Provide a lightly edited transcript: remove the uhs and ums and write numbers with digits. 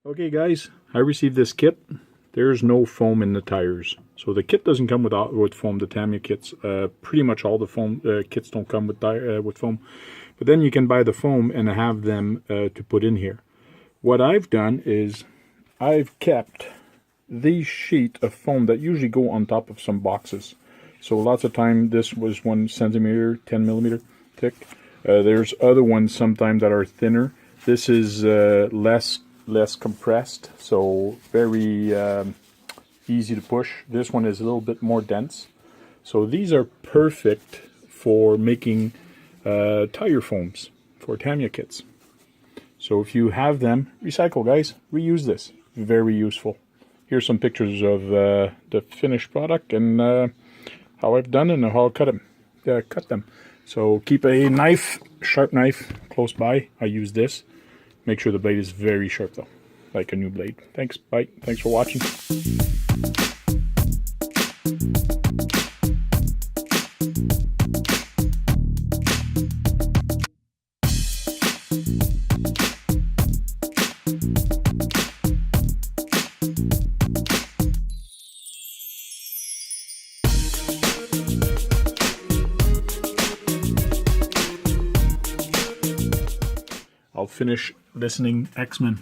Okay guys, I received this kit. There's no foam in the tires. So the kit doesn't come with foam, the Tamiya kits. Pretty much all the foam kits don't come with foam. But then you can buy the foam and have them to put in here. What I've done is I've kept these sheet of foam that usually go on top of some boxes. So lots of time this was 1 centimeter, 10 millimeter thick. There's other ones sometimes that are thinner. This is less compressed, so very easy to push. This one is a little bit more dense. So these are perfect for making tire foams for Tamiya kits. So if you have them, recycle guys, reuse this. Very useful. Here's some pictures of the finished product and how I've done and how I cut them. So keep a knife, sharp knife close by. I use this. Make sure the blade is very sharp though, like a new blade. Thanks, bye. Thanks for watching. I'll finish listening X-Men.